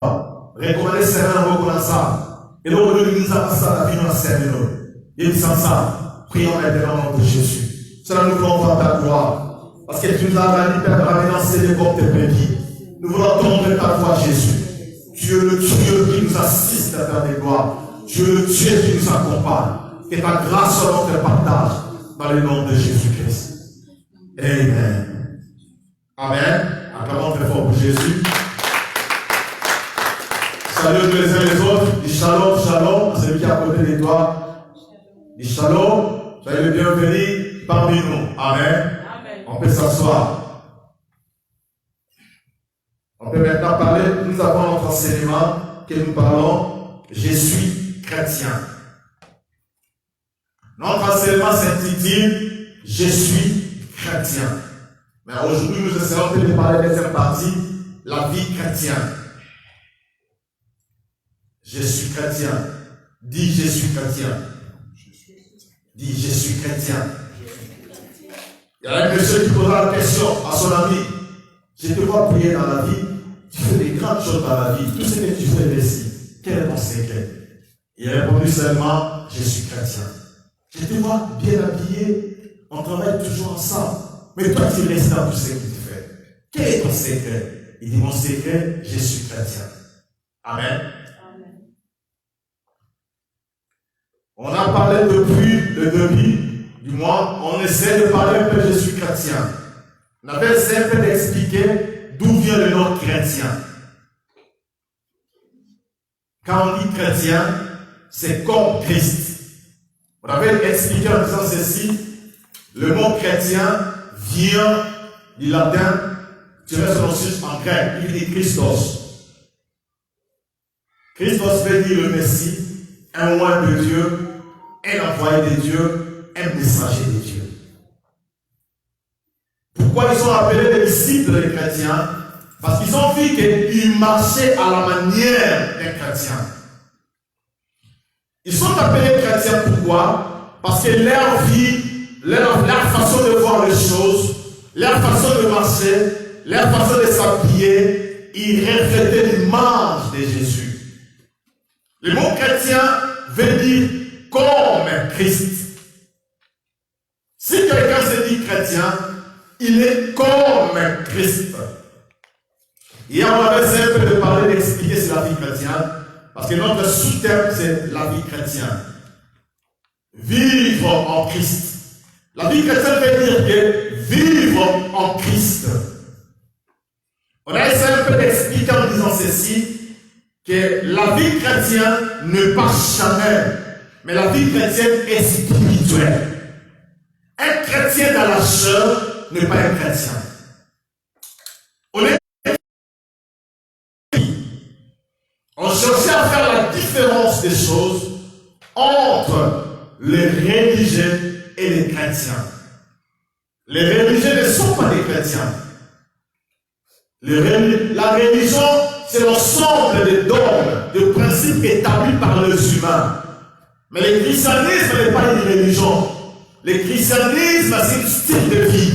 Recommander Seigneur reconnaissant. Et donc, nous nous avons la vie dans la Seigneur. Et sans ça, prions maintenant au nom de Jésus. Cela nous voulons voir ta gloire. Parce que tu nous as ramené dans ces comme tes brebis. Nous voulons entendre ta voix, Jésus. Tu es le Dieu qui nous assiste à faire des gloires. Tu es le Dieu qui nous accompagne. Que ta grâce soit notre partage dans le nom de Jésus-Christ. Amen. Amen. Acclamons très fort pour Jésus. Salut les uns les autres. Dis shalom, shalom. À celui qui est à côté de toi. Dis shalom. Soyez le bienvenu parmi nous. Amen. Amen. On peut s'asseoir. On peut maintenant parler. Nous avons notre enseignement que nous parlons. Je suis chrétien. Notre enseignement s'intitule Je suis chrétien. Mais aujourd'hui, nous essayons de parler de la deuxième partie, la vie chrétienne. Je suis chrétien. Dis je suis chrétien. Dis je suis chrétien. Il y a un monsieur qui posera la question à son ami. Je te vois prier dans la vie. Tu fais des grandes choses dans la vie. Tout ce que tu fais ici. Quel est ton secret? Il a répondu seulement, je suis chrétien. Je te vois bien habillé. On travaille toujours ensemble. Mais toi, tu restes dans tout ce que tu fais. Quel est ton secret? Il dit, mon secret, je suis chrétien. Amen. On a parlé depuis le début du mois, on essaie de parler un peu de je suis chrétien. On avait essayé un peu d'expliquer d'où vient le nom chrétien. Quand on dit chrétien, c'est comme Christ. On avait expliqué en disant ceci, le mot chrétien vient du latin, tu mets son nom en grec, il dit Christos. Christos veut dire le Messie, un oint de Dieu, un envoyé de Dieu, un messager de Dieu. Pourquoi ils sont appelés les disciples des chrétiens? Parce qu'ils ont vu qu'ils marchaient à la manière des chrétiens. Ils sont appelés chrétiens pourquoi? Parce que leur vie, leur façon de voir les choses, leur façon de marcher, leur façon de s'habiller, ils reflétaient l'image de Jésus. Le mot chrétien veut dire comme Christ. Si quelqu'un se dit chrétien, il est comme Christ. Hier, on avait essayé un peu de parler, d'expliquer sur la vie chrétienne, parce que notre sous-thème, c'est la vie chrétienne. Vivre en Christ. La vie chrétienne veut dire que vivre en Christ. On a essayé un peu d'expliquer en disant ceci, que la vie chrétienne ne passe jamais, mais la vie chrétienne est spirituelle. Un chrétien dans la chair n'est pas un chrétien. On cherchait à faire la différence des choses entre les religieux et les chrétiens. Les religieux ne sont pas des chrétiens. La religion, c'est l'ensemble des dogmes, de principes établis par les humains. Mais le christianisme n'est pas une religion. Le christianisme, c'est un style de vie.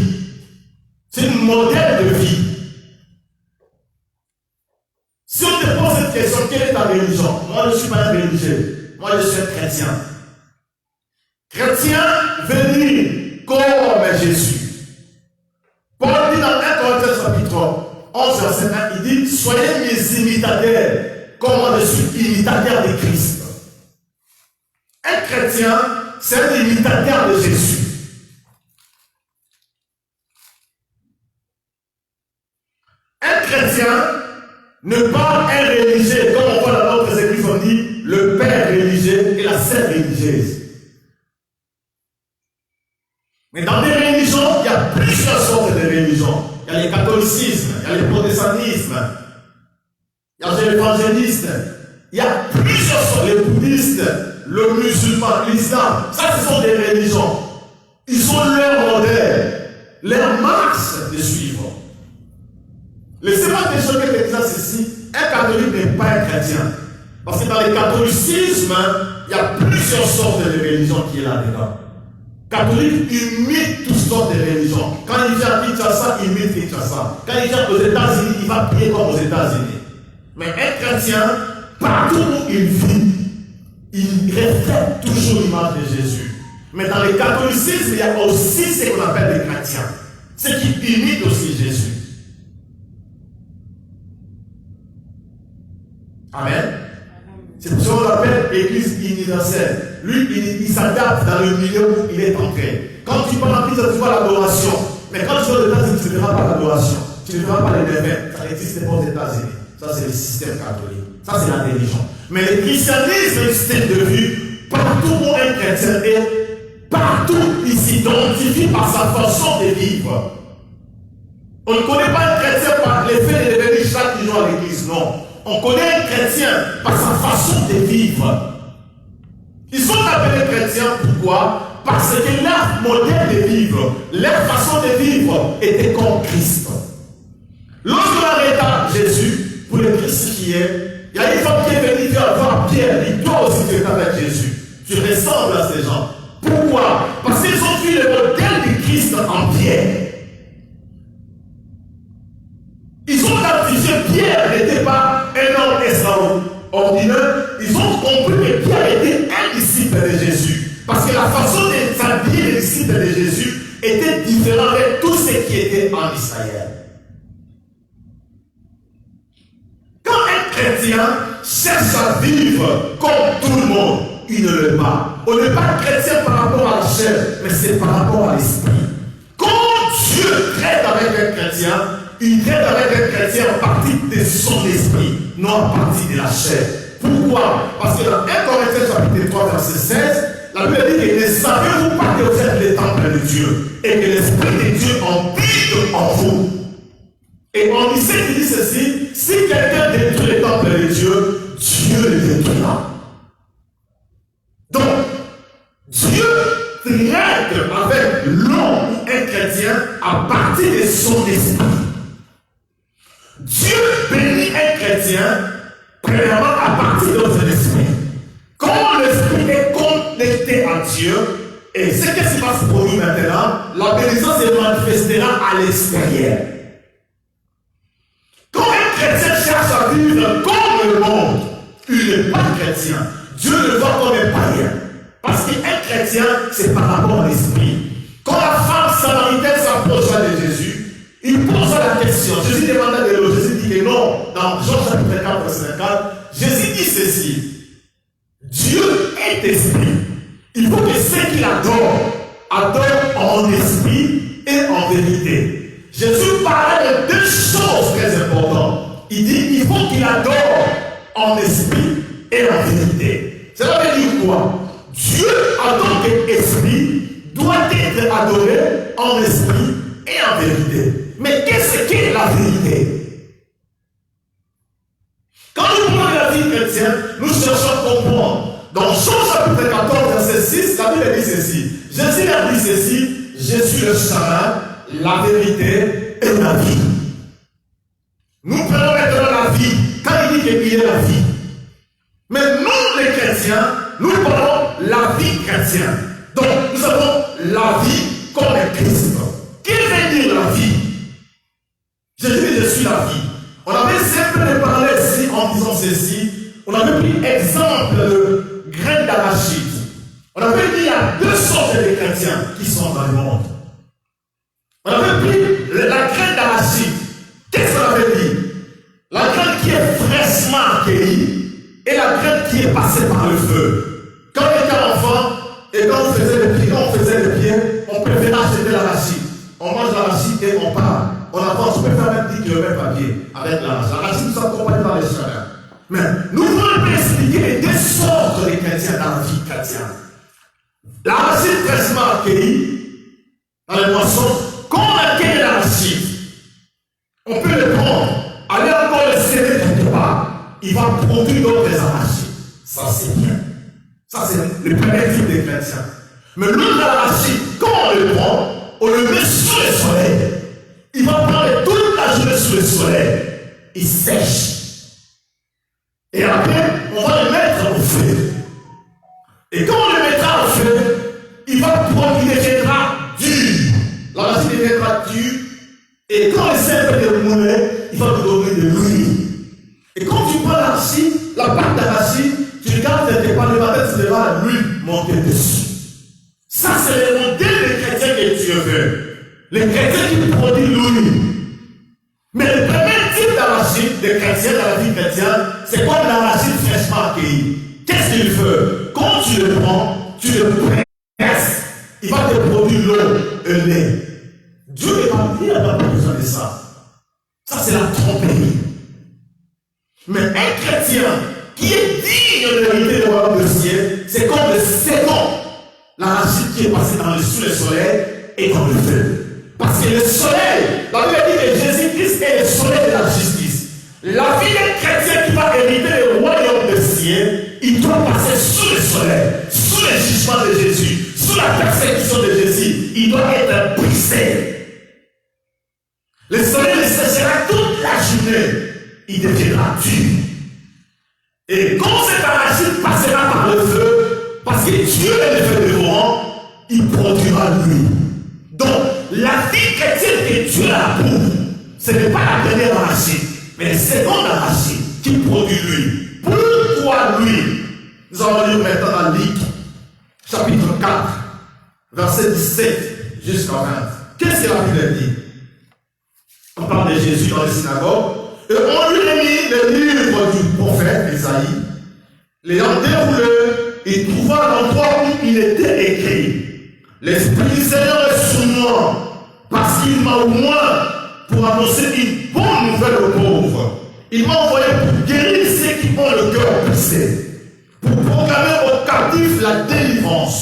C'est un modèle de vie. Si on te pose cette question, quelle est ta religion? Moi, je ne suis pas un religieux. Moi, je suis un chrétien. Chrétien veut dire comme Jésus. Paul dit dans 1 Corinthiens chapitre 11, verset 1, il dit, soyez mes imitateurs, comme moi je suis imitateur de Christ. Un chrétien, c'est un imitateur de Jésus. Un chrétien ne pas un religieux, comme on voit dans notre église, on dit le père religieux et la sœur religieuse. Mais dans les religions, il y a plusieurs sortes de religions. Il y a le catholicisme, il y a le protestantisme, il y a l'évangéliste, il y a plusieurs sortes, les bouddhistes, le musulman, l'islam. Ça, ce sont des religions. Ils ont leur modèle, leur marche de suivre. Laissez-moi te choquer de dire ceci, un catholique n'est pas un chrétien. Parce que dans le catholicisme, il y a plusieurs sortes de religions qui est là-dedans. Catholique imite toutes sortes de religions. Quand il vient à Kinshasa, il imite Kinshasa. Quand il vient aux États-Unis, il va prier comme aux États-Unis. Mais un chrétien, partout où il vit, il reflète toujours l'image de Jésus. Mais dans le catholicisme, il y a aussi ce qu'on appelle les chrétiens. Ceux qui imitent aussi Jésus. Amen. C'est pour ça qu'on l'appelle l'Église universelle. Lui, il s'adapte dans le milieu où il est entré. Quand tu parles en Christ, tu vois l'adoration. Mais quand tu vas dedans, tu ne verras pas l'adoration. Tu ne verras pas les événements. Ça n'existe pas aux États-Unis. Ça, c'est le système catholique. Ça, c'est la religion. Mais le christianisme est un système de vie. Partout où un chrétien est, partout il s'identifie par sa façon de vivre. On ne connaît pas un chrétien par l'effet de venir chaque jour à l'église, non. On connaît un chrétien par sa façon de vivre. Ils sont appelés chrétiens, pourquoi? Parce que leur modèle de vivre, leur façon de vivre était comme Christ. Lorsqu'on arrêta Jésus pour le crucifier, il y a une femme qui est venue voir Pierre, il doit aussi être avec Jésus. Tu ressembles à ces gens. Pourquoi? Parce qu'ils ont vu le modèle du Christ en Pierre. Ils ont identifié Pierre n'était pas un homme extraordinaire. Ils ont compris que Pierre était un disciple de Jésus. Parce que la façon de s'habiller les disciples de Jésus était différente de tout ce qui était en Israël. Quand un chrétien cherche à vivre comme tout le monde, il ne l'est pas. On n'est pas chrétien par rapport à la chair, mais c'est par rapport à l'esprit. Quand Dieu traite avec un chrétien, il traite avec un chrétien à partir de son esprit, non à partir de la chair. Pourquoi? Parce que dans 1 Corinthiens chapitre 3, verset 16, la Bible dit que ne savez-vous pas que vous êtes le temple de Dieu et que l'Esprit de Dieu habite en vous. Et on sait qu'il dit ceci, si quelqu'un détruit le temple de Dieu, Dieu le détruira. Donc, Dieu traite avec l'homme ou un chrétien à partir de son esprit. Dieu bénit un chrétien premièrement à partir de son esprit. Quand l'esprit est connecté à Dieu, et ce qui se passe pour nous maintenant, la bénédiction se manifestera à l'extérieur. Quand un chrétien cherche à vivre comme le monde, il n'est pas chrétien. Dieu le voit comme un païen. Parce qu'un chrétien, c'est par rapport à l'esprit. Quand la femme samaritaine s'approcha de Jésus, il posa la question. Jésus demanda de l'eau. Jésus dit que non. Dans Jean chapitre 4, verset 4, Jésus dit ceci. Dieu est esprit. Il faut que ceux qui adorent en esprit et en vérité. Jésus parlait de deux choses très importantes. Il dit il faut qu'il adore en esprit et en vérité. Cela veut dire quoi? Dieu, en tant qu'esprit, doit être adoré en esprit et en vérité. Mais qu'est-ce qu'est la vérité? Quand nous parlons de la vie chrétienne, nous cherchons à comprendre. Dans Jean chapitre 14, verset 6, la Bible dit ceci. Jésus a dit ceci, je suis le chemin, la vérité et la vie. Nous prenons maintenant la vie, quand il dit qu'il est la vie. Mais nous, les chrétiens, nous parlons la vie chrétienne. Donc, nous avons la vie comme le Christ. Qu'est-ce que veut dire la vie? Jésus dit, je suis la vie. On avait simplement parlé ici en disant ceci. On avait pris exemple de graines d'arachide. On avait dit qu'il y a deux sortes de chrétiens qui sont dans le monde. On avait pris la graine d'arachide. Qu'est-ce qu'on avait dit? La graine qui est fraîchement accueillie et la graine qui est passée par le feu. Quand on était enfant et quand on faisait le pied, on préférait acheter l'arachide. On mange l'arachide et on part. On avance, on peut faire même 10 km à pied avec l'arachide. L'arachide nous accompagne par les chemins. Mais nous voulons expliquer les deux sortes de chrétiens dans la vie chrétienne. L'arachide fraîchement accueilli dans les moissons, quand on accueille l'arachide, on peut le prendre, aller encore le serrer quelque part, il va produire d'autres arachides. Ça c'est bien. Ça c'est le premier type de chrétien. Mais l'autre arachide, quand on le prend, on le met sous le soleil. Il va prendre toute la journée sous le soleil. Il sèche. Et après, on va le mettre au feu. Et quand on le mettra au feu, il deviendra dur. L'arachide deviendra dur. Et quand il sert de mouler, il va nous donner de l'huile. Et quand monter dessus. Ça, c'est le modèle des chrétiens que Dieu veut. Les chrétiens qui produisent l'ouïe. Mais le premier type d'arachide des chrétiens dans la vie chrétienne, c'est comme l'arachide fraîchement accueilli. Qu'est-ce qu'il fait? Quand tu le prends, tu le presses, il va te produire l'eau, le lait. Dieu n'est pas dit, il n'a pas besoin de ça. Ça, c'est la tromperie. Mais un chrétien qui est digne de l'hériter le royaume du ciel, c'est comme le second. L'arachide qui est passé sous le soleil est comme le feu. Parce que le soleil, la Bible dit que Jésus-Christ est le soleil de la justice. La vie d'un chrétien qui va hériter le royaume du ciel, il doit passer sous le soleil, sous le jugement de Jésus, sous la persécution de Jésus. Il doit être brisé. Le soleil le séchera toute la journée. Il deviendra dur. Et quand cet arachide passera par le feu, parce que Dieu est le feu dévorant, il produira l'huile. Donc, la vie chrétienne que Dieu a pour vous, ce n'est pas la première arachide, mais le second arachide qui produit l'huile. Pourquoi l'huile? Nous allons lire maintenant dans Luc, chapitre 4, verset 17 jusqu'à 20. Qu'est-ce que la Bible dit? On parle de Jésus dans les synagogues. Et on lui a mis le livre du prophète Isaïe. L'ayant déroulé, il trouva l'endroit où il était écrit. L'Esprit du Seigneur est sur moi, parce qu'il m'a oint pour annoncer une bonne nouvelle aux pauvres. Il m'a envoyé pour guérir ceux qui ont le cœur brisé, pour proclamer aux captifs la délivrance,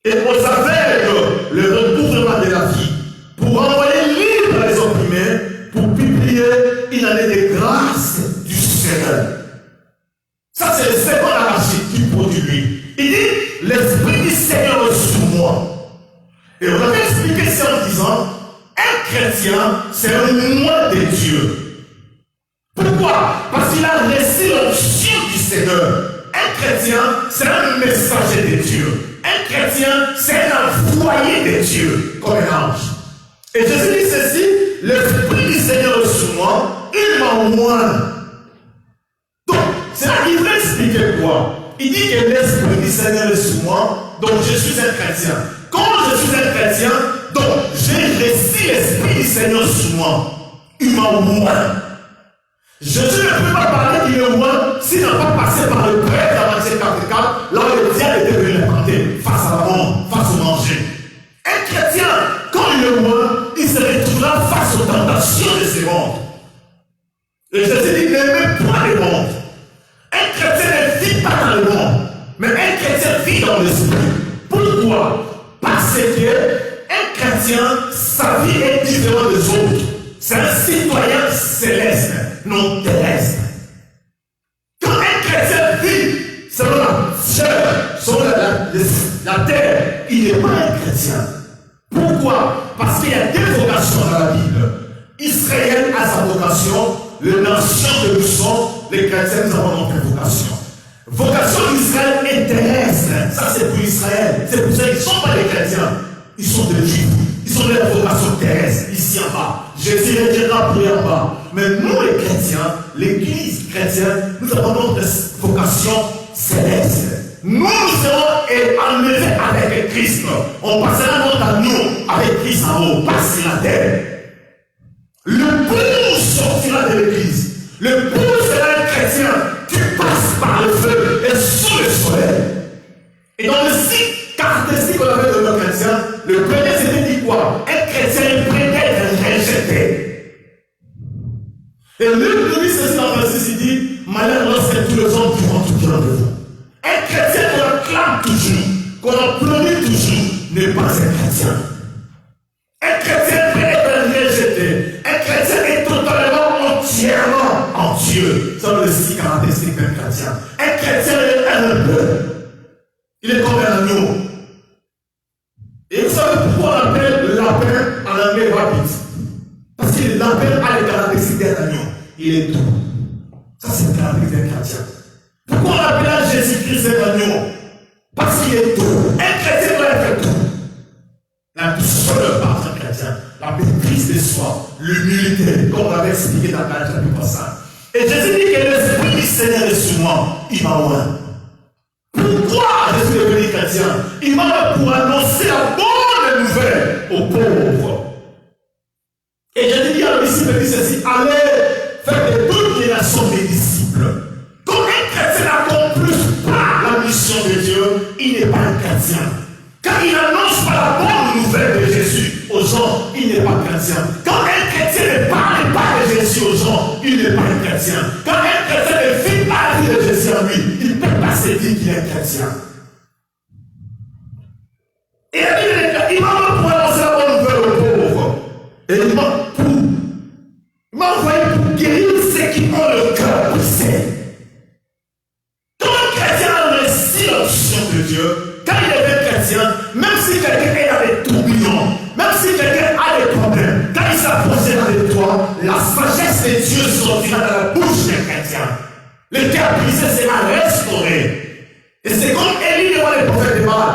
et aux aveugles le recouvrement de la vie, pour envoyer libre les opprimés, pour publier une année de grâce du Seigneur. Ça, c'est le second arachide qui produit lui. Il dit, l'Esprit du Seigneur est sur moi. Et on avait expliqué ça en disant, un chrétien, c'est un moine de Dieu. Pourquoi? Parce qu'il a reçu l'onction du Seigneur. Un chrétien, c'est un messager de Dieu. Un chrétien, c'est un envoyé de Dieu, comme un ange. Et Jésus dit ceci, l'Esprit du Seigneur est sur moi, il m'envoie. Donc, c'est là qu'il veut expliquer quoi? Il dit que l'Esprit du Seigneur est sur moi, donc je suis un chrétien. Quand je suis un chrétien, donc j'ai reçu l'Esprit du Seigneur sur moi. Il m'envoie. Jésus ne peut pas parler qu'il est moi s'il n'a pas passé par le prêtre dans Matthieu 44, là où le diable était venu le planter, face à la mort, face au danger. Un chrétien, quand il est moi, il se retrouvera face aux tentations de ce monde. Et Jésus dit, n'aimez pas le monde. Un chrétien ne vit pas dans le monde, mais un chrétien vit dans l'esprit. Pourquoi? Parce que un chrétien, sa vie est différente des autres. C'est un citoyen céleste, non terrestre. Quand un chrétien vit selon la chair, selon la terre, il n'est pas un chrétien. Pourquoi? Parce qu'il y a deux vocations dans la Bible. Israël a sa vocation, les nations que nous sommes, les chrétiens, nous avons notre vocation. Vocation d'Israël est terrestre. Ça, c'est pour Israël. C'est pour ça qu'ils ne sont pas des chrétiens. Ils sont des juifs. Ils ont leur vocation terrestre, ici en bas. Jésus reviendra plus en bas. Mais nous, les chrétiens, l'église chrétienne, nous avons notre vocation céleste. Nous serons enlevés avec Christ. On passera notre amour avec Christ en haut, pas sur la terre. Le pour sortira de l'église. Le pour sera un chrétien qui passe par le feu et sous le soleil. Et dans le site caractéristique qu'on avait de nos chrétiens, le premier c'était dit quoi? Un chrétien est prêt d'être rejeté. Et Luc nous dit ceci dans le verset, il dit, malheur lorsque tous les hommes vont tout de vous. Un chrétien qu'on acclame toujours, qu'on applaudit toujours, n'est pas un chrétien. Un chrétien peut être rejeté. Un chrétien est totalement, entièrement en Dieu. Ça, c'est le six caractéristique d'un chrétien. Un chrétien est humble. Il est comme un agneau. Et vous savez pourquoi on appelle lapin en anglais rabbit? Parce que le lapin a les caractéristiques d'un agneau. Il est doux. Ça, c'est le caractéristique d'un chrétien. Pourquoi on appelle Jésus-Christ un agneau? Parce qu'il est doux. Un chrétien doit être doux. La douceur par un chrétien, la maîtrise de soi, l'humilité, comme on l'avait expliqué dans le chapitre 5. Et Jésus dit que l'Esprit du Seigneur est sur moi. Il m'a oint. Pourquoi chrétien. Il m'a pour annoncer la bonne nouvelle aux pauvres. Et j'ai dit à nos disciples, dit ceci, allez faire de toutes les nations des disciples. Quand un chrétien n'accomplit pas la mission de Dieu, il n'est pas un chrétien. Quand il n'annonce pas la bonne nouvelle de Jésus aux gens, il n'est pas chrétien. Quand un chrétien ne parle pas de Jésus aux gens, il n'est pas un chrétien. Quand un chrétien ne vit pas la vie de Jésus en lui, il ne peut pas se dire qu'il est un chrétien. Et il m'a pour annoncer la bonne nouvelle aux pauvres. Et il m'a envoyé pour guérir ceux qui ont le cœur brisé. Quand un chrétien a reçu l'onction de Dieu, quand il est chrétien, même si quelqu'un est dans des tourbillons, même si quelqu'un a des problèmes, quand il s'approchera de toi, la sagesse de Dieu sortira dans la bouche d'un chrétien. Le cœur brisé sera restauré. Et c'est comme Élie devant les prophètes de Baal.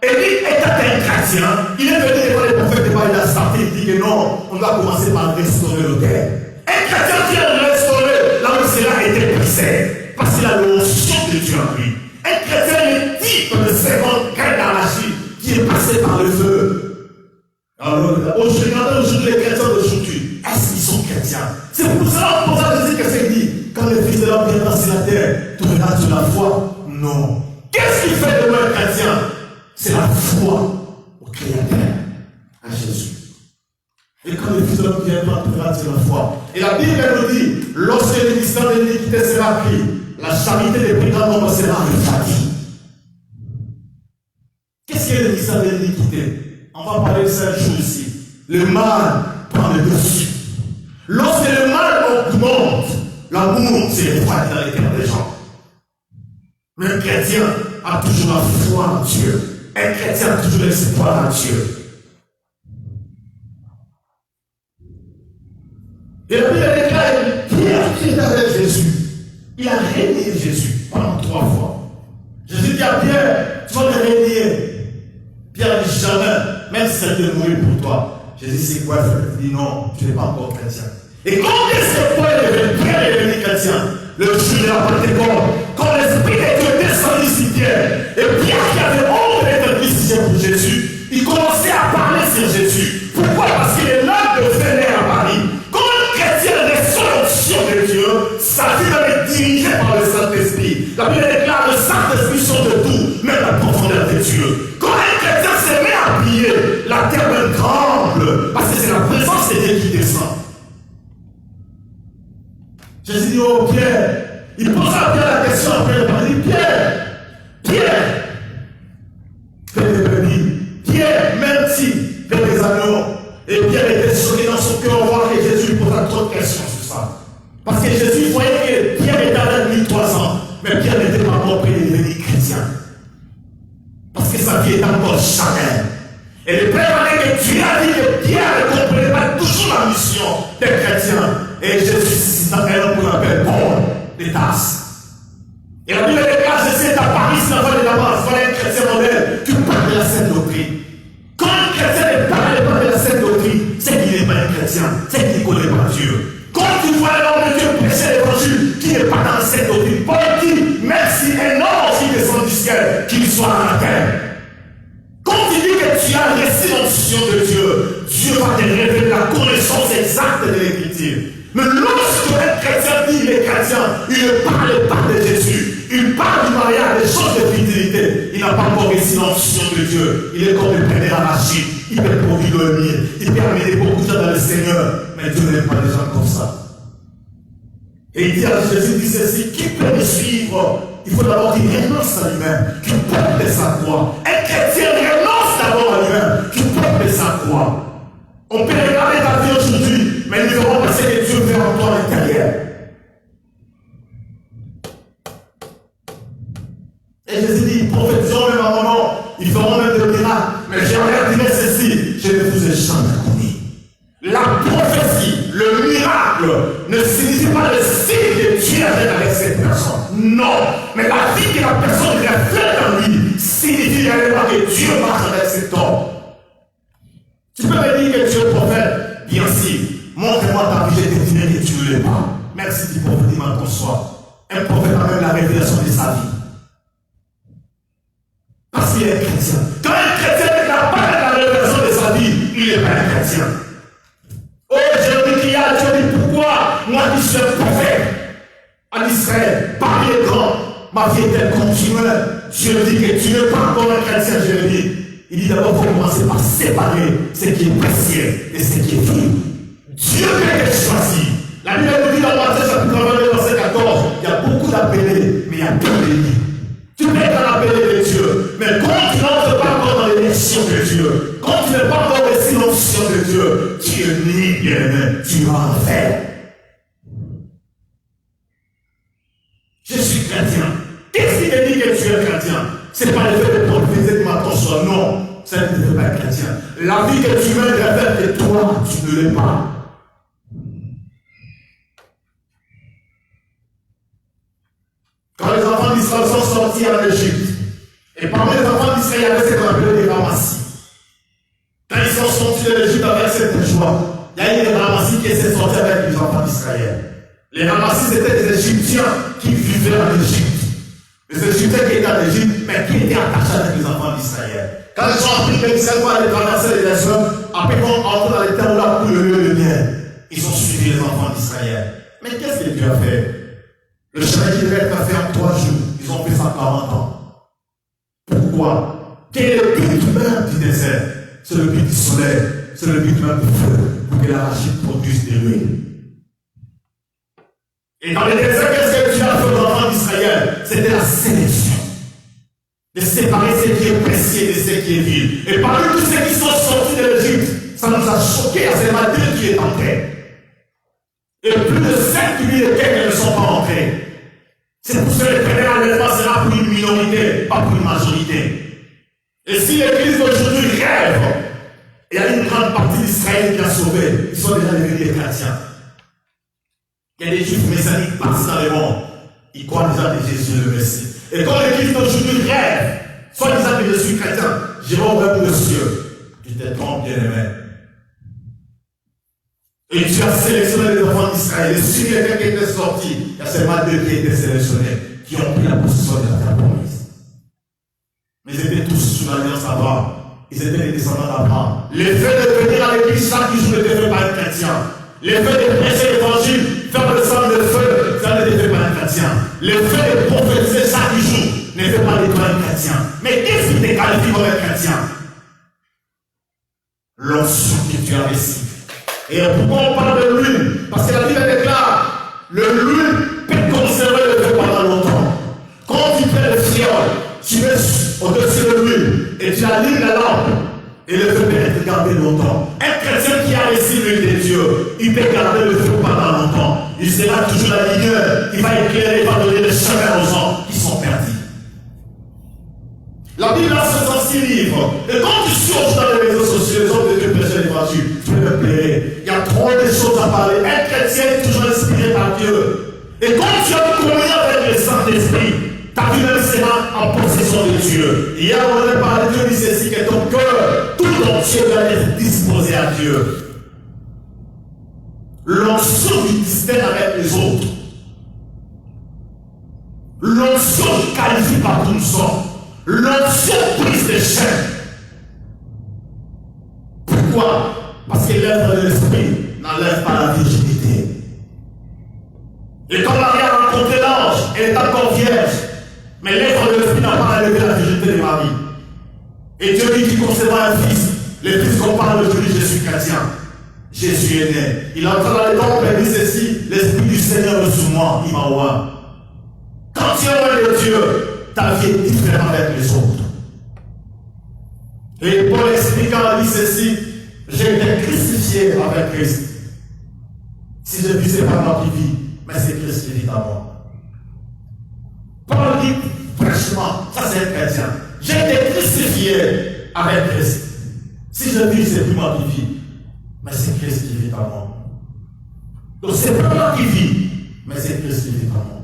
Élie était un chrétien, il est venu devant les prophètes de Baal, il a starté, il dit que non, on doit commencer par restaurer le cœur. Un chrétien qui a restauré là où cela était brisé, parce qu'il a l'onction de Dieu en lui. Un chrétien est type de seconde graine d'arachide qui est passé par le feu. Alors, aujourd'hui, les chrétiens d'aujourd'hui, est-ce qu'ils sont chrétiens? C'est pour cela qu'on a dit que c'est dit, quand le Fils de l'homme viendra sur la terre, tu regardes sur la foi? Non. Qu'est-ce qui fait de moi un chrétien? C'est la foi au Créateur, à Jésus. Et quand le Fils de l'homme viendra, tu regardes sur la foi. Et la Bible nous dit, lorsque le mystère de l'iniquité sera pris, la charité des plus grands nombres sera refroidie. Qu'est-ce qu'est le mystère de l'iniquité? On va parler de cette chose ici. Le mal prend le dessus. Lorsque le mal augmente, l'amour s'est refroidi dans les cœurs des gens. Mais un chrétien a toujours la foi en Dieu. Un chrétien a toujours l'espoir en Dieu. Et la Bible déclare, Pierre qui est avec Jésus, il a régné Jésus pendant 3 fois. Jésus dit à Pierre, tu vas me régner. Pierre dit jamais, même si ça te mourir pour toi. Jésus dit, c'est quoi faire? Il dit non, tu n'es pas encore chrétien. Et quand est-ce que Pierre est devenu chrétien? Le jour de la Pentecôte, quand l'Esprit de Dieu descendit sur Pierre, et Pierre qui avait honte d'être crucifié pour Jésus, il commençait à parler sur Jésus. Pourquoi? Parce qu'il est là de venir à Paris. Quand un chrétien reçoit l'onction de Dieu, sa vie va être dirigée par le Saint-Esprit. La Bible déclare le Saint-Esprit sort de tout, même la profondeur de Dieu. Quand un chrétien se met à prier, la terre me tremble, parce que c'est la présence de Dieu qui descend. Jésus dit, oh Pierre, il pose à Pierre la question après le parler. Pierre, fais des brebis. Pierre, même si, fais des agneaux. Et Pierre était choqué dans son cœur, on voit que Jésus lui posa trop de questions sur ça. Parce que Jésus voyait que Pierre était avec lui 3 ans, mais Pierre n'était pas encore prêt de devenir chrétien. Parce que sa vie était encore charnelle. Et le Père a dit que Dieu a dit que Pierre ne comprenait pas toujours la mission des chrétiens. Et Jésus, c'est un homme qu'on appelle Paul de Tarse. Et la Bible déclare, Jésus est à Paris, c'est la voie de Damas, voilà un chrétien modèle qui parle de la sainte doctrine. Quand un chrétien ne parle pas de la sainte doctrine, c'est qu'il n'est pas un chrétien, c'est qu'il ne connaît pas Dieu. Quand tu vois l'homme de Dieu prêcher l'évangile qui n'est pas dans cette doctrine, Paul dit, même si un ange descend du ciel, qu'il soit à la terre. Quand tu dis que tu as reçu l'onction de Dieu, Dieu va te révéler la connaissance exacte de l'Écriture. Mais lorsque un chrétien dit il est chrétien, il ne parle pas de Jésus, il parle du mariage, des choses de fidélité. Il n'a pas encore reçu l'onction de Dieu. Il est comme le père arachide. Il peut produire le miel. Il peut amener beaucoup de gens dans le Seigneur. Mais Dieu n'aime pas les gens comme ça. Et il dit à Jésus, dit ceci, qui peut me suivre? Il faut d'abord qu'il renonce à lui-même, qu'il porte de sa croix. Un chrétien renonce d'abord à lui-même, qu'il porte de sa croix. On peut regarder ta vie aujourd'hui, mais nous verrons ce que Dieu fait en toi à l'intérieur. Et Jésus dit, prophétisons même à mon nom, ils feront même des miracles. Mais j'aimerais dire ceci, je ne vous ai jamais connu. La prophétie, le miracle, ne signifie pas le signe que Dieu a avec cette personne. Non, mais la vie que la personne reflète en lui signifie réellement que Dieu marche avec cet homme. Tu peux me dire que tu es prophète? Bien sûr. Montre-moi ta vie, je te dirai que tu ne l'es pas. Même si tu prophétises mal ton soir. Un prophète a même la révélation de sa vie. Parce qu'il vie est chrétien. Quand un chrétien n'a pas la révélation de sa vie, il n'est pas un chrétien. Oh, Jérémie cria à Dieu, dit pourquoi moi qui suis un prophète en Israël, parmi les grands, ma vie est-elle continuelle? Dieu dit que tu n'es pas encore un chrétien, Jérémie. Il dit d'abord, il faut commencer par séparer ce qui est précieux et ce qui est vil. Dieu peut être choisi. La Bible nous dit dans Matthieu chapitre 22, verset 14, il y a beaucoup d'appelés, mais il y a peu d'élis. Tu peux être un appelé de Dieu, mais quand tu n'entres pas encore dans l'élection de Dieu, quand tu n'es pas encore reçu l'onction de Dieu, tu es ni bien-aimé, tu vas en faire. Je suis chrétien. Qu'est-ce qui te dit que tu es chrétien? Ce n'est pas le fait de prophétiser que ma ton non, ça ne te fait pas être chrétien. La vie que tu mènes révèle que toi, tu ne l'es pas. Quand les enfants d'Israël sont sortis en Égypte, et parmi les enfants d'Israël, il y avait ce qu'on appelait des ramassis. Quand ils sont sortis de l'Égypte avec cette joie, il y a eu des ramassis qui étaient sortis avec les enfants d'Israël. Les ramassis étaient des Égyptiens qui vivaient en Égypte. Les Égyptiens qui étaient en Égypte, mais qui étaient attachés avec les enfants d'Israël. Quand ils ont appris que Israël va aller traverser les nations, après qu'on entre dans les terres où là où le lieu de miel, ils ont suivi les enfants d'Israël. Mais qu'est-ce que Dieu a fait? Le chemin qui devait être fait en 3 jours, ils ont fait ça 40 ans. Pourquoi? Quel est le but même du désert? C'est le but du soleil, c'est le but même du feu, pour que l'arachide produise des ruines. Et dans le désert, qu'est-ce que Dieu a fait aux enfants d'Israël? C'était la sélection. De séparer ce qui est précieux de ce qui est vil. Et parmi tous ceux qui sont sortis de l'Égypte, ça nous a choqués, c'est Dieu qui est entré. Et plus de 5 000 ne sont pas entrés. C'est pour ça que le premier enlèvement sera pour une minorité, pas pour une majorité. Et si l'Église d'aujourd'hui rêve, il y a une grande partie d'Israël qui a sauvé, ils sont déjà devenus des chrétiens. Il y a des juifs messianiques partis dans le monde, ils croient déjà que Jésus est le Messie. Et quand l'Église d'aujourd'hui rêve, soit disant que je suis chrétien, je vais au même monsieur, tu te trompes, bien-aimé. Et tu as sélectionné les enfants d'Israël. Et si quelqu'un qui était sorti, il y a seulement 2 qui étaient sélectionnés, qui ont pris la possession de la terre promise. Mais ils étaient tous sous l'alliance d'Abraham. Ils étaient les descendants d'Abraham. Le fait de venir à l'église chaque jour ne te fait pas un chrétien. Le fait de prêcher l'évangile, faire le sang de feu, ça ne te fait pas un chrétien. Le fait de prophétiser chaque jour ne fait pas de toi un chrétien. Mais qu'est-ce qui te qualifie comme un chrétien? L'onction que tu as reçue. Et pourquoi on parle de l'huile? Parce que la Bible déclare, l'huile peut conserver le feu pendant longtemps. Quand tu fais le fiole, tu mets au-dessus de l'huile et tu allumes la lampe et le feu peut être gardé longtemps. Un chrétien qui a reçu l'huile de Dieu, il peut garder le feu pendant longtemps. Il sera toujours la lumière, il va éclairer, il va donner le chemin aux gens qui sont perdus. La Bible a 66 livres. Et quand tu cherches dans les réseaux sociaux, les hommes de Dieu prêchent l'évangile, tu peux me plaire. Il y a trop de choses à parler. Un chrétien est toujours inspiré par Dieu. Et quand tu as communié avec le Saint-Esprit, ta vie même sera en possession de Dieu. Hier, on a parlé de Dieu, dit ceci, que ton cœur, tout entier doit être disposé à Dieu. L'onction du distingue avec les autres. L'onction qualifie par tout le sang. L'onction prise de chair. Pourquoi? Parce que l'œuvre de l'esprit n'enlève pas la virginité. Et quand Marie a rencontré l'ange, elle est encore vierge. Mais l'œuvre de l'esprit n'a pas enlevé la virginité de Marie. Et Dieu dit qu'il concevra un fils. Le fils qu'on parle aujourd'hui, je suis chrétien. Jésus est né. Il entre dans le temple et dit ceci: l'esprit du Seigneur est sur moi, il m'a ouvert. Quand tu es loin de Dieu, ta vie est différente avec les autres. Et Paul expliquant dit ceci: j'ai été crucifié avec Christ. Si je vis, ce n'est pas moi qui vis, mais c'est Christ qui vit en moi. Paul dit fraîchement, ça c'est un chrétien. J'ai été crucifié avec Christ. Si je vis, ce n'est plus moi qui vis, mais c'est Christ qui vit en moi. Donc c'est pas moi qui vis, mais c'est Christ qui vit en moi.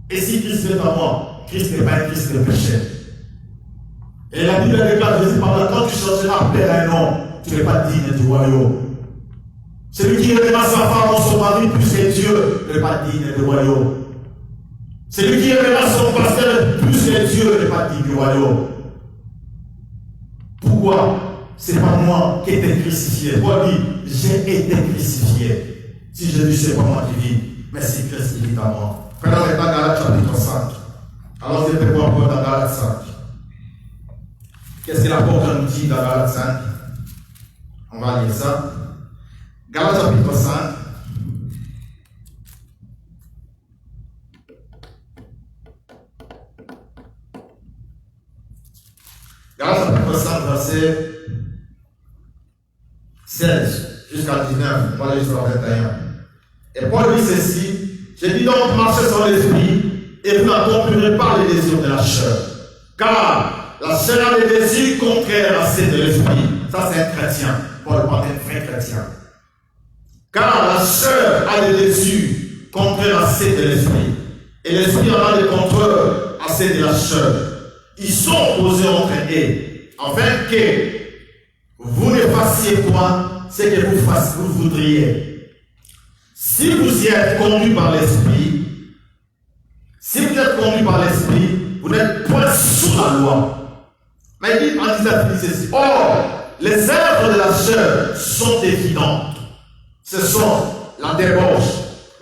Et si Christ vit en moi, Christ n'est pas un Christ de péché. Et la Bible déclare, Jésus parle, quand tu chercheras père à un homme, tu n'es pas digne du royaume. Celui qui aimera sa femme ou son mari plus que Dieu n'est pas digne du royaume. Celui qui aimera son pasteur plus que Dieu n'est pas digne du royaume. Pourquoi? C'est pas moi qui ai été crucifié. Paul dit, j'ai été crucifié. Si Jésus, c'est pas moi qui vis, mais c'est Christ qui vit en moi. Prenons maintenant Galates chapitre 5. Alors, je vais voir Paul dans Galates 5. Qu'est-ce que l'apôtre nous dit dans Galates 5? On va lire ça. Galates chapitre 5. Galates chapitre 5, verset 16 jusqu'à 19. On va aller jusqu'à 21. Et Paul dit ceci. J'ai dit donc, marchez sur l'esprit, et vous n'accomplirez pas les désirs de la chair. Car la chair a des désirs contraires à ceux de l'esprit. Ça, c'est un chrétien. Paul parle d'un vrai chrétien. Car la chair a des désirs contraires à ceux de l'esprit. Et l'esprit en a des contraires à ceux de la chair. Ils sont opposés entre eux, afin que vous ne fassiez point ce que vous voudriez. Si vous y êtes conduit par l'esprit, vous n'êtes point sous la loi. Mais il dit en 19, il dit ceci. Or, les œuvres de la chair sont évidentes. Ce sont la débauche,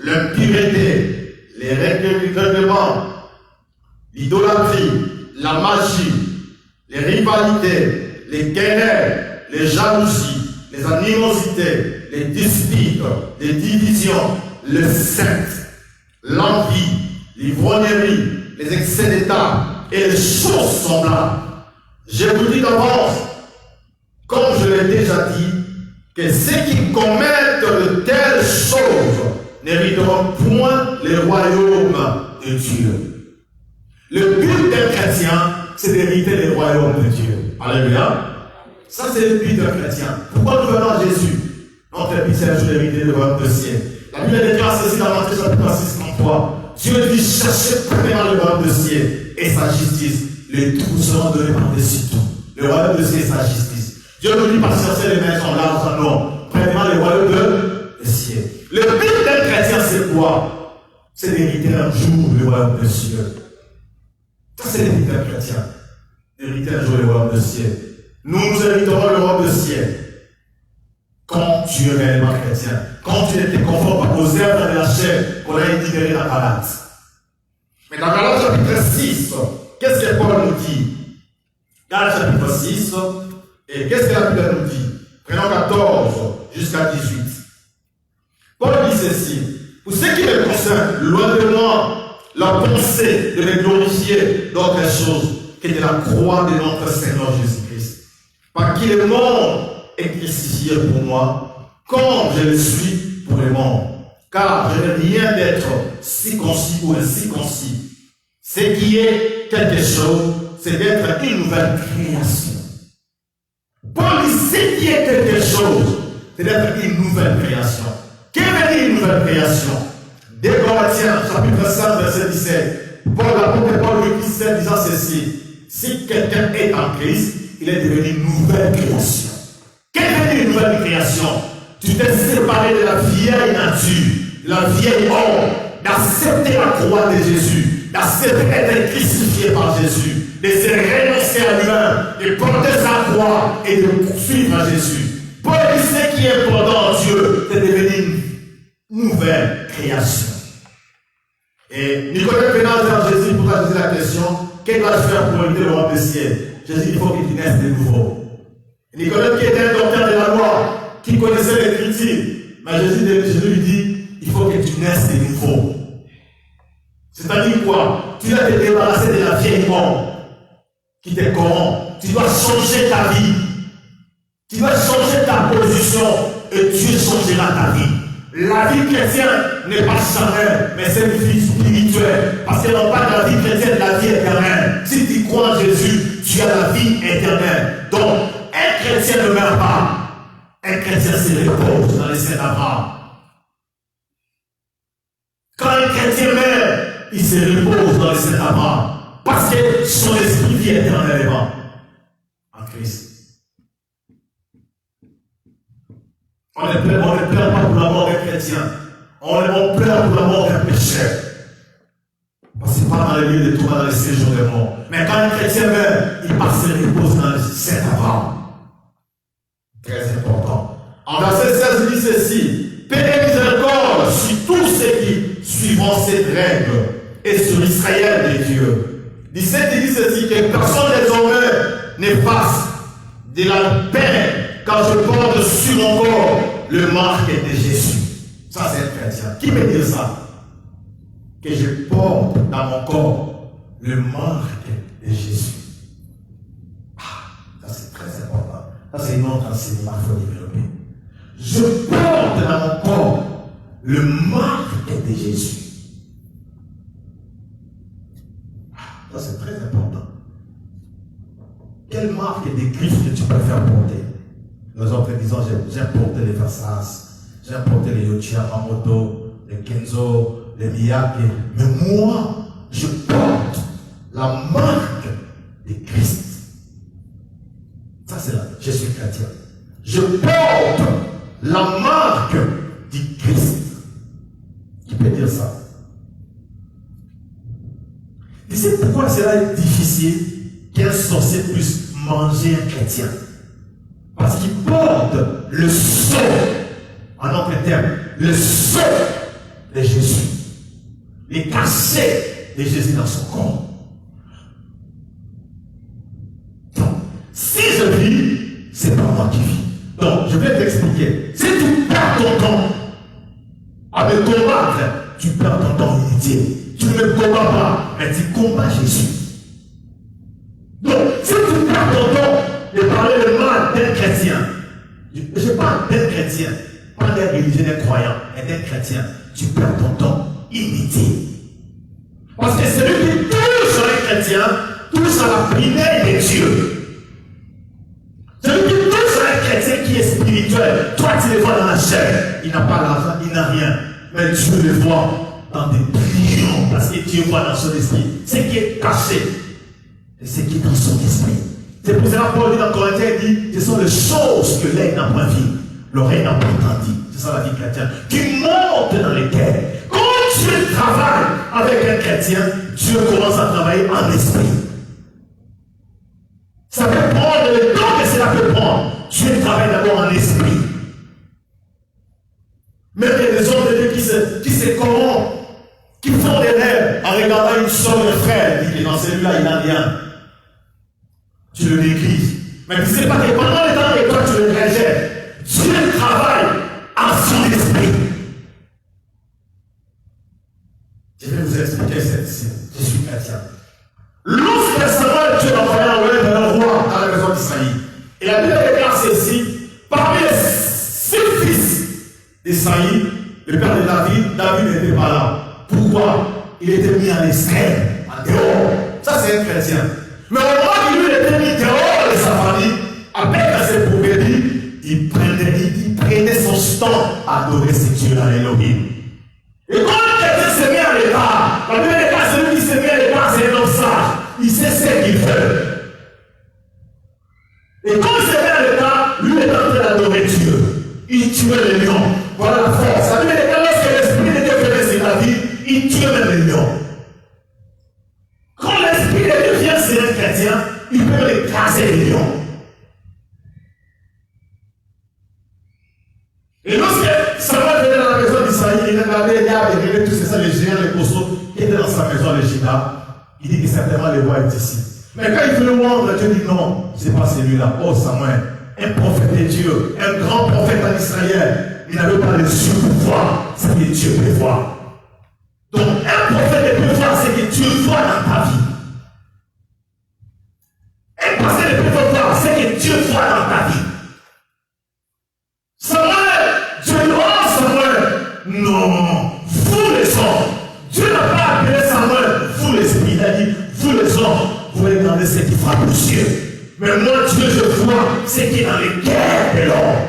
l'impureté, les règlements, l'idolâtrie, la magie, les rivalités, les querelles, les jalousies, les animosités, les disputes, les divisions, le secte, l'envie, l'ivrognerie, les excès d'état et les choses semblables. Je vous dis d'avance, comme je l'ai déjà dit, que ceux qui commettent de telles choses n'hériteront point le royaume de Dieu. Le but d'un chrétien, c'est d'hériter le royaume de Dieu. Alléluia. Ça, c'est le but d'un chrétien. Pourquoi nous venons à Jésus? Notre but, c'est un jour d'hériter le royaume de ciel. La Bible déclare ceci dans Matthieu chapitre 6:33. Dieu dit, cherchez premièrement le royaume de ciel et sa justice. Les tout seront donnés par-dessus tout. Le royaume de ciel et sa justice. Dieu nous dit pas chercher les maisons, l'argent, non. Premièrement le royaume de ciel. Le but d'un chrétien, c'est quoi? C'est d'hériter un jour le royaume de ciel. Ça, c'est le but d'un chrétien. Hériter un jour le royaume de ciel. Nous hériterons le royaume de ciel. Quand tu es réellement chrétien, quand tu étais conforme aux œuvres de la chair qu'on a énumérées dans Galates. Mais dans Galates chapitre 6, qu'est-ce que Paul nous dit? Galates chapitre 6, et qu'est-ce que la Bible nous dit? Prenons 14 jusqu'à 18. Paul dit ceci. Pour ce qui me concerne, loin de moi la pensée de me glorifier d'autre chose que de la croix de notre Seigneur Jésus-Christ, par qui le monde est crucifié pour moi, comme je le suis pour le monde. Car je n'ai rien d'être circoncis ou incirconcis. Ce qui est quelque chose, c'est d'être une nouvelle création. Paul dit ce qui est quelque chose, c'est d'être une nouvelle création. Qu'est-ce que veut dire une nouvelle création? 2 Corinthiens, chapitre 5, verset 17. L'apôtre Paul écrit disant ceci. Si quelqu'un est en Christ, il est devenu une nouvelle création. Qu'est-ce que une nouvelle création? Tu t'es séparé de la vieille nature, de la vieille homme, d'accepter la croix de Jésus, d'accepter d'être crucifié par Jésus, de se renoncer à lui-même, de porter sa croix et de poursuivre Jésus. Paul dit ce qui est important en Dieu, c'est devenir une nouvelle création. Et Nicodème venant vers Jésus pour poser la question, qu'est-ce que dois-je faire pour hériter le royaume des cieux? Jésus dit, il faut que tu naisses de nouveau. Nicolas qui était un docteur de la loi, qui connaissait l'écriture, mais Jésus lui dit, il faut que tu naisses de nouveau. C'est-à-dire quoi? Tu dois te débarrasser de la vieille homme qui te corrompt. Tu dois changer ta vie. Tu dois changer ta position et Dieu changera ta vie. La vie chrétienne n'est pas charnelle, mais c'est une vie spirituelle. Parce qu'elle n'a pas de la vie chrétienne, la vie éternelle. Si tu crois en Jésus, tu as la vie éternelle. Donc, un chrétien ne meurt pas. Un chrétien se repose dans les seins d'Abraham. Quand un chrétien meurt, il se repose dans les seins d'Abraham. Parce que son esprit vit éternellement en Christ. On ne pleure pas pour la mort d'un chrétien. On pleure pour la mort d'un pécheur. Parce qu'il part dans les lieux de tout, dans les séjours des morts. Mais quand un chrétien meurt, il part se repose dans les seins d'Abraham. Très important. En verset 16, il dit ceci. Paix et miséricorde sur tous ceux qui suivront cette règle et sur Israël de Dieu. 17, il dit ceci, que personne désormais ne fasse de la peine quand je porte sur mon corps le marque de Jésus. Ça, c'est un chrétien. Qui me dit ça? Que je porte dans mon corps le marque de Jésus. Ça, c'est très important. Ça, c'est une autre enseignement qu'il faut développer. Je porte dans mon corps le marque de Jésus. Ça, c'est très important. Quelle marque de Christ que tu préfères porter? Nous autres disons, j'ai porté les Versace, j'ai porté les Yochia, Mamoto, les Kenzo, les Miyake. Mais moi, je porte la marque de Christ. Ça, c'est là. Je suis chrétien. Je porte la marque du Christ. Qui peut dire ça? Tu sais pourquoi cela est difficile qu'un sorcier puisse manger un chrétien? Parce qu'il porte le sceau, en autre terme, le sceau de Jésus. Les cachets de Jésus dans son corps. Donc, si je vis, c'est pas moi qui vis. Donc, je vais t'expliquer. Si tu perds ton temps à me combattre, tu perds ton temps inutile. Tu ne me combats pas, mais tu combats Jésus. Donc, si tu perds ton temps de parler le mal d'un chrétien, je parle d'un chrétien, pas d'un religieux, d'un croyant, mais d'un chrétien, tu perds ton temps inutile. Parce que celui qui touche sur un chrétien, touche à la prière de Dieu. Celui qui touche sur un chrétien qui est spirituel, toi tu le vois dans la chair, il n'a pas l'argent, il n'a rien, mais Dieu le voit dans des millions, parce que Dieu voit dans son esprit ce qui est caché et ce qui est dans son esprit. C'est pour cela que Paul dit dans Corinthiens, il dit, ce sont les choses que l'œil n'a pas vues, l'oreille n'a pas entendu. C'est ça la vie chrétienne. Qui monte dans les cœurs. Quand Dieu travaille avec un chrétien, Dieu commence à travailler en esprit. Ça peut prendre le temps que cela peut prendre. Dieu travaille d'abord en esprit. Même il y a des hommes de Dieu qui se corrompent, qui font des rêves en regardant une soeur de frère, dit que dans celui-là il n'a rien. Tu le négliges. Mais tu ne sais pas que pendant le temps que toi tu le rejettes, Dieu travaille en son esprit. Je vais vous expliquer cette scène. Je suis chrétien. Lorsque Samuel, Dieu envoyé envoyer un roi dans la maison d'Israël, et la Bible déclare ceci, parmi les 6 fils d'Israël, le père de David, David n'était pas là. Pourquoi? Il était mis en extrême, en dehors. Ça c'est un chrétien. Mais au moment où lui était mis dehors de sa famille, avec ses prophéties, il prenait son temps à adorer ce Dieu-là, Elohim. Et quand quelqu'un se met à l'écart, la Bible déclare celui qui se met à l'écart, c'est un homme sage. Il sait ce qu'il fait. Et quand il se met à l'écart, lui est en train d'adorer Dieu. Il tuait les lions. Voilà la force. La Bible déclare lorsque l'Esprit de Dieu venait sur la vie, il tuait même les lions. Quand l'Esprit de Dieu vient sur un chrétien, il peut écraser les lions. Et lorsque Samuel venait dans la maison d'Israël, il regardait les gars, il regardait tous ces les géants, les costauds qui étaient dans sa maison, les Gida. Il dit que certainement le roi est ici. Mais quand il veut le voir, Dieu dit non, c'est pas celui-là. Oh Samuel, un prophète de Dieu, un grand prophète en Israël, il n'avait pas les yeux pour voir ce que Dieu peut voir. Donc un prophète ne peut voir ce que Dieu voit dans ta vie. Un pasteur ne peut pas voir ce que Dieu voit dans ta vie. Samuel, Dieu dit, oh Samuel, non, vous les hommes. Dieu n'a pas appelé Samuel, vous l'esprit, il a dit, vous les hommes, vous regardez ce qui frappe aux yeux. Mais moi, Dieu, je vois ce qui est dans les cœurs de l'homme.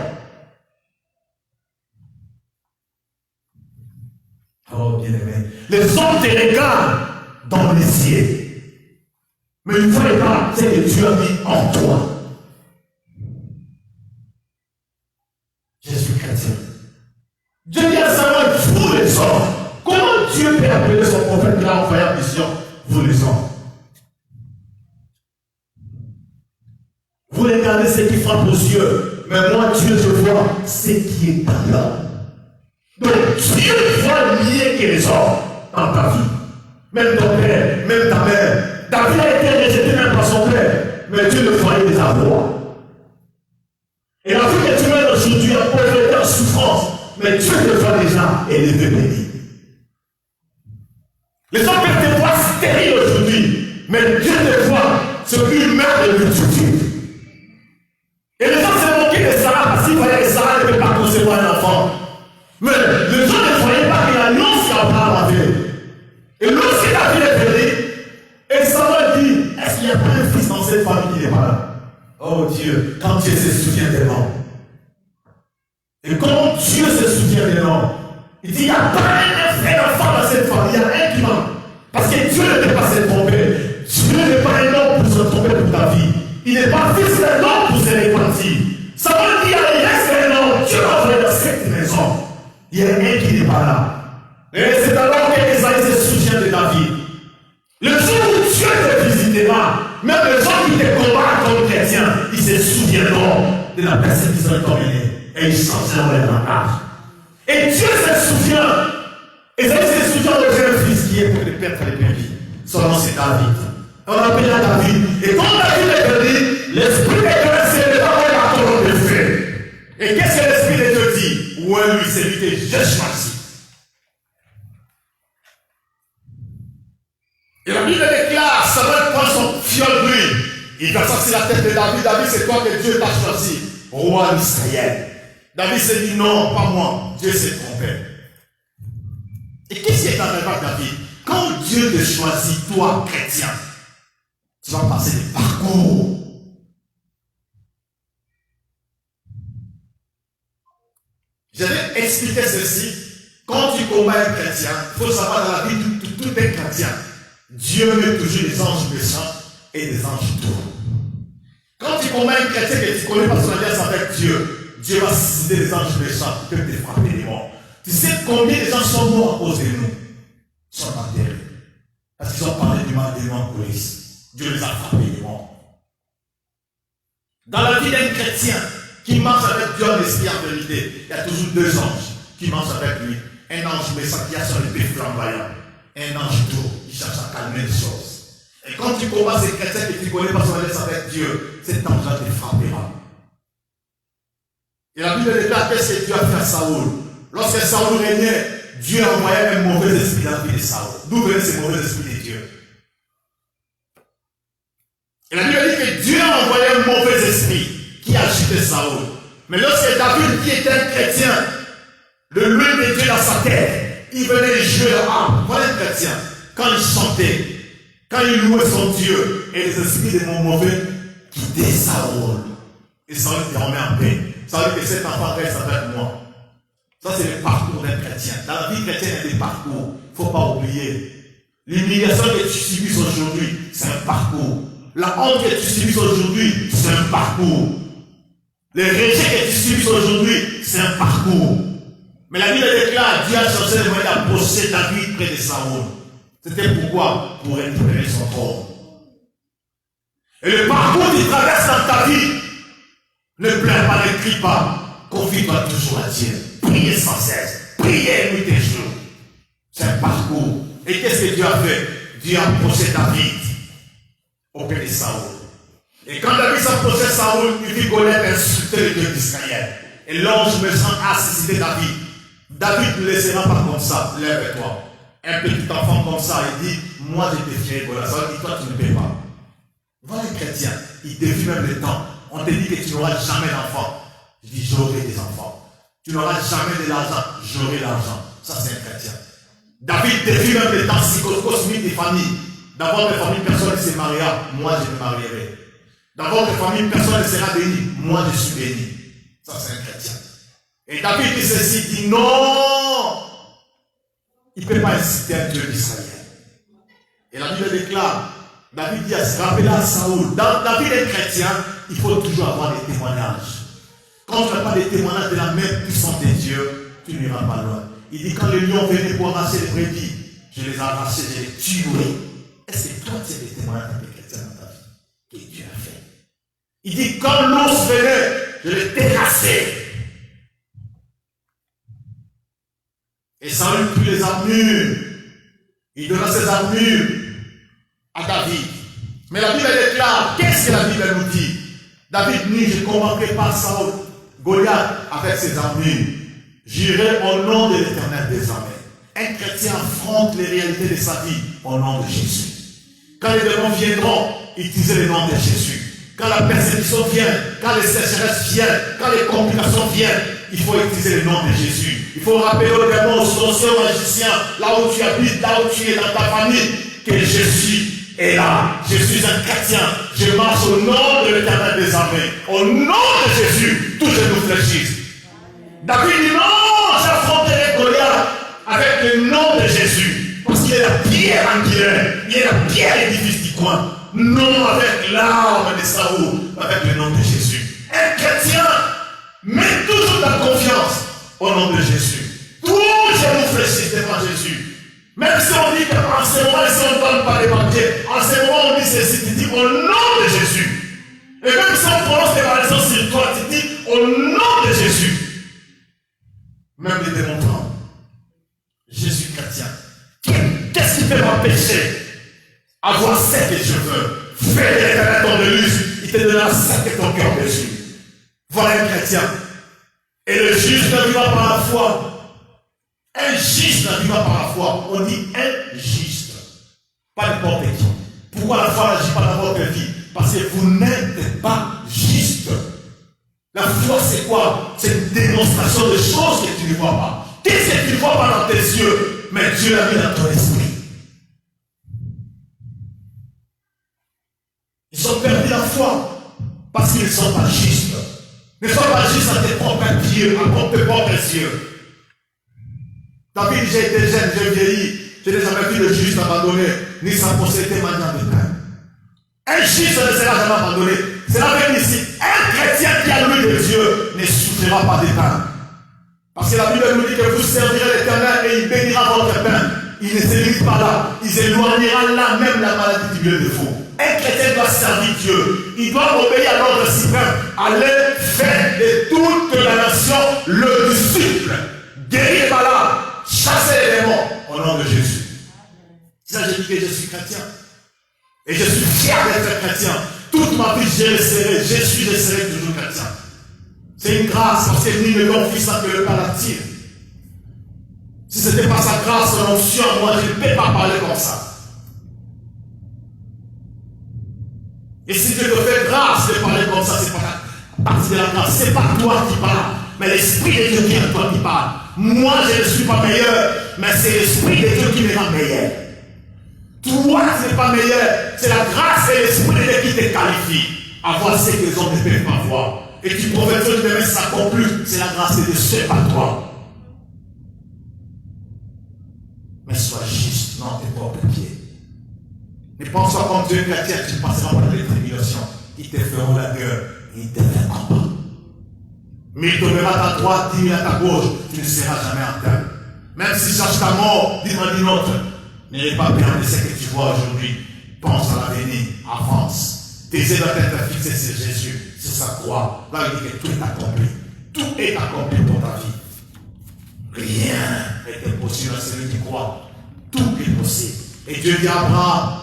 Oh, bien-aimé. Les hommes te regardent dans les yeux. Mais ils ne voient pas ce que Dieu a mis en toi. Je suis chrétien. Dieu dit à Samuel, vous les hommes. Comment Dieu peut appeler son prophète qui l'a envoyé en mission, vous les hommes? Vous regardez ce ce qui frappe aux yeux. Mais moi, Dieu, je vois ce qui est dans l'homme. Donc, Dieu voit mieux que les hommes dans ta vie. Même ton père, même ta mère. David a été rejeté même par son père. Mais Dieu le voyait déjà voir. Et la vie que tu mènes aujourd'hui en pauvreté, en souffrance. Mais Dieu te voit déjà et il veut bénir. Les hommes peuvent te voir stérile aujourd'hui. Mais Dieu te voit ce qu'il meurt de multitude. Et les gens se moquaient de Sarah parce qu'ils voyaient que Sarah ne peut pas concevoir un enfant. Mais les gens ne voyaient pas que l'annonce qu'Abraham avait. Et lorsque David est venu, et Samuel dit, est-ce qu'il n'y a pas un fils dans cette famille qui n'est pas là? Oh Dieu, quand Dieu se souvient des noms. Et quand Dieu se souvient des noms, il dit, il n'y a pas un enfant dans cette famille, il y a un qui manque. Parce que Dieu ne peut pas se tromper. Dieu n'est pas un homme pour se tromper pour ta vie. Il n'est pas fils d'un homme pour se repentir. Samuel dit, il reste un homme. Dieu l'a envoyé dans cette maison. Il y a un qui n'est pas là. Et c'est alors que Esaïe se souvient de David. Le jour où Dieu te visitera, même les gens qui te combattent comme chrétiens, ils se souviendront de la personne qui sera dominée. Et ils changeront leur langage. Et Dieu se souvient. Esaïe se souvient de jeune fils qui est pour le père et le perdus. Son nom c'est David. On l'appelle David. Et quand David est perdu, l'Esprit de Dieu s'est levé dans la colonne de feu. Et qu'est-ce que l'Esprit de Dieu dit? Ouais, lui, c'est lui que j'ai choisi. Et la Bible déclare, Samuel prend son fiole d'huile. Il verse sur la tête de David. David, c'est toi que Dieu t'a choisi, roi d'Israël. David s'est dit non, pas moi. Dieu s'est trompé. Et qu'est-ce qui est arrivé à David? Quand Dieu te choisit, toi, chrétien, tu vas passer des parcours. J'avais expliqué ceci. Quand tu combats un chrétien, il faut savoir dans la vie de tout un chrétien, Dieu met toujours des anges méchants et des anges doux. Quand tu combats un chrétien que tu ne connais pas son alliance avec Dieu, Dieu va susciter des anges méchants qui peuvent te frapper les morts. Tu sais combien de gens sont morts à cause de nous? Ils sont enterrés. Parce qu'ils ont parlé du mal des noms en police. Dieu les a frappés les morts. Dans la vie d'un chrétien qui marche avec Dieu en esprit en vérité, il y a toujours deux anges qui marchent avec lui. Un ange méchant qui a son épée flamboyant. Un ange doux qui cherche à calmer les choses. Et quand tu combats ces chrétiens que tu ne connais pas son alliance avec Dieu, cet ange-là te frappera. Et la Bible déclare qu'est-ce que Dieu a fait à Saoul. Lorsque Saoul régnait, Dieu envoyait un mauvais esprit dans la vie de Saoul. D'où venaient ces mauvais esprits de Dieu? Et la Bible dit que Dieu a envoyé un mauvais esprit qui agitait Saoul. Mais lorsque David, qui était un chrétien, le l'huile de Dieu dans sa tête, il venait jouer le harpe. Voilà un chrétien. Quand il chantait, quand il louait son Dieu, et les esprits de mon mauvais quittaient Saoul. Et Saoul était remis en paix. Saoul dit que cet enfant reste avec moi. Ça, c'est le parcours d'un chrétien. Dans la vie chrétienne, il y a des parcours. Il ne faut pas oublier. L'humiliation que tu subis aujourd'hui, c'est un parcours. La honte que tu subis aujourd'hui, c'est un parcours. Les rejets que tu subis aujourd'hui, c'est un parcours. Mais la Bible déclare, Dieu a cherché le moyen d'approcher David près de Saoul. C'était pourquoi? Pour récupérer son corps. Et le parcours qui traverse dans ta vie, ne pleure pas, ne crie pas. Confie-toi toujours à Dieu. Priez sans cesse. Priez nuit et jour. C'est un parcours. Et qu'est-ce que Dieu a fait? Dieu a approché David auprès de Saoul. Et quand David s'approchait de Saoul, il vit Goliath insulter le Dieu d'Israël. Et l'ange méchant a assassiné David. David ne laissera pas comme ça. Lève-toi. Un petit enfant comme ça, il dit, moi je défierai Goliath. Ça veut dire, toi tu ne peux pas. Voilà un chrétien. Il défie même le temps. On te dit que tu n'auras jamais d'enfant. Je dis, j'aurai des enfants. Tu n'auras jamais de l'argent. J'aurai l'argent. Ça c'est un chrétien. David défie même le temps cosmique des familles. Dans votre famille, personne ne se mariera. Moi je me marierai. Dans votre famille, personne ne sera béni. Moi je suis béni. Ça c'est un chrétien. Et David dit ceci, il dit non. Il ne peut pas inciter un Dieu d'Israël. Et la Bible déclare, David dit à se rappeler à Saoul, dans la vie des chrétiens, il faut toujours avoir des témoignages. Quand tu n'as pas des témoignages de la même puissance de Dieu, tu n'iras pas loin. Il dit quand les lions venaient pour arracher les brebis, je les arrachais, je les tuais. Est-ce que toi tu as des témoignages des chrétiens dans ta vie que Dieu a fait? Il dit quand l'ours venait, je le terrassais. Et Saül prit les armures. Il donna ses armures à David. Mais la Bible déclare, qu'est-ce que la Bible nous dit? David dit, je ne combattrai pas Saül, Goliath avec ses armures. J'irai au nom de l'Éternel des armées. Un chrétien affronte les réalités de sa vie au nom de Jésus. Quand les démons viendront, utilisez le nom de Jésus. Quand la persécution vient, quand les sécheresses viennent, quand les complications viennent, il faut utiliser le nom de Jésus. Il faut rappeler aux démons, aux sorciers, aux magiciens, là où tu habites, là où tu es dans ta famille, que Jésus est là. Je suis un chrétien. Je marche au nom de l'Éternel des armées. Au nom de Jésus, tous genoux fléchissent. David dit non, j'affronterai Goliath avec le nom de Jésus. Parce qu'il est la pierre angulaire. Il est la pierre édifice du coin. Non avec l'arme de Saoul, avec le nom de Jésus. Un chrétien met toujours ta confiance au nom de Jésus. Tous genoux fléchissent devant Jésus. Même si on dit qu'en ce moment, si on ne donne pas les papiers, en ce moment on dit ceci, tu dis au nom de Jésus. Et même si on prononce des malédictions sur toi, tu dis au nom de Jésus. Même les démontrants. Jésus chrétien. Qu'est-ce qui peut m'empêcher? Avoir ce que je veux. Fais l'éternel ton déluge. Il te donnera ce que ton cœur désire. Voilà un chrétien. Et le juge ne vivra par la foi. Un juste ne vivra par la foi. On dit un juste. Pas n'importe qui. Pourquoi la foi n'agit pas dans votre vie? Parce que vous n'êtes pas juste. La foi, c'est quoi? C'est une démonstration de choses que tu ne vois pas. Qu'est-ce que tu ne vois pas dans tes yeux? Mais Dieu l'a mis dans ton esprit. Ils ont perdu la foi parce qu'ils ne sont pas justes. Ne sois pas juste à tes propres yeux, à tes propres yeux. David, j'ai été jeune, j'ai vieilli, je n'ai jamais vu le juste abandonné, ni sa possédé manière de pain. Un juste ne sera jamais abandonné. C'est la même ici. Un chrétien qui a l'huile de Dieu ne souffrira pas de pain. Parce que la Bible nous dit que vous servirez l'Éternel et il bénira votre pain. Il ne se limite pas là. Il éloignera là même la maladie du milieu de vous. Un chrétien doit servir Dieu. Il doit obéir à l'ordre suprême. Allez faire de toute la nation le disciple. Guérir les malades. Chasser les démons. Au nom de Jésus. Ça, j'ai dit que je suis chrétien. Et je suis fier d'être chrétien. Toute ma vie, je serai toujours chrétien. C'est une grâce, parce que ni le Don Fils que le Père l'attire. Si ce n'était pas sa grâce, son onction, moi, je ne peux pas parler comme ça. Et si Dieu te fait grâce de parler comme ça, c'est pas partie de la grâce. C'est pas toi qui parles, mais l'Esprit de Dieu qui est en toi qui parle. Moi, je ne suis pas meilleur, mais c'est l'Esprit de Dieu qui me rend meilleur. Toi, tu n'es pas meilleur. C'est la grâce et l'Esprit de Dieu qui te qualifie à voir ce que les hommes ne peuvent pas voir. Et tu prophétises de mettre ça conclut. C'est la grâce de Dieu, c'est pas toi. Mais sois juste dans tes propres pieds. Ne pense pas comme Dieu chrétien, tu passeras par les tribulations. Ils te feront la gueule et ils te feront combat. Mais il tombera à ta droite, 10 000 à ta gauche, tu ne seras jamais en terre. Même si cherche ta mort, dis-moi d'une autre. N'ayez pas peur de ce que tu vois aujourd'hui. Pense à l'avenir, avance. Tes yeux doivent être fixés sur Jésus, sur sa croix. Là, il dit que tout est accompli. Tout est accompli pour ta vie. Rien n'est impossible à celui qui croit. Tout est possible. Et Dieu dit à Abraham,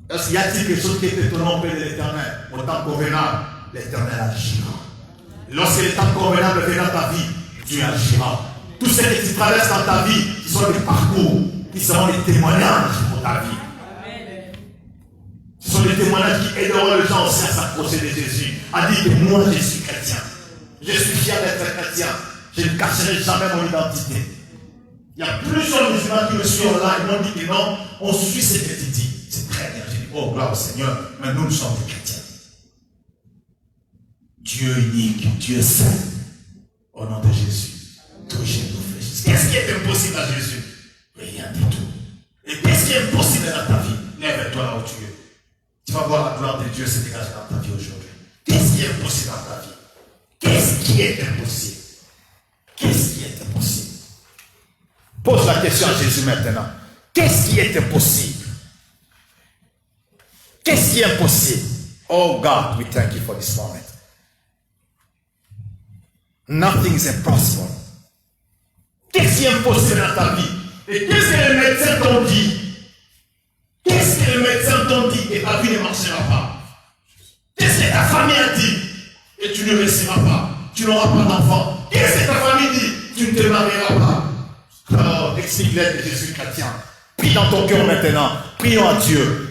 est-ce qu'il y a-t-il quelque chose qui est étonnant auprès de l'Éternel? Au temps convenable, l'Éternel agira. Lorsque le temps convenable viendra dans ta vie, Dieu agira. Tout ce que tu traverses dans ta vie, qui sont des parcours, qui seront des témoignages pour ta vie. Ce sont des témoignages qui aideront les gens aussi à s'approcher de Jésus, à dire que moi je suis chrétien. Je suis fier d'être chrétien. Je ne cacherai jamais mon identité. Il y a plusieurs musulmans qui me suivent là et m'ont dit que non, on suit ce que tu dis. C'est très bien. J'ai dit, oh gloire au Seigneur, mais nous sommes des chrétiens. Dieu unique, Dieu saint, au nom de Jésus. Touchez nos flèches. Qu'est-ce qui est impossible à Jésus? Rien du tout. Et qu'est-ce qui est impossible dans ta vie? Lève-toi là où tu es. Tu vas voir la gloire de Dieu se dégager dans ta vie aujourd'hui. Qu'est-ce qui est impossible dans ta vie? Qu'est-ce qui est impossible? Qu'est-ce qui est impossible? Pose la question à Jésus maintenant. Qu'est-ce qui est impossible? Qu'est-ce qui est impossible? Oh God, we thank you for this moment. Nothing is impossible. Qu'est-ce qui est impossible dans ta vie? Et qu'est-ce que les médecins t'ont dit? Qu'est-ce que les médecins t'ont dit et ta vie ne marchera pas? Qu'est-ce que ta famille a dit? Et tu ne réussiras pas. Tu n'auras pas d'enfant. Qu'est-ce que ta famille dit? Tu ne te marieras pas. Alors, explique-les que Jésus chrétien. Prie dans ton cœur maintenant. Prions à Dieu.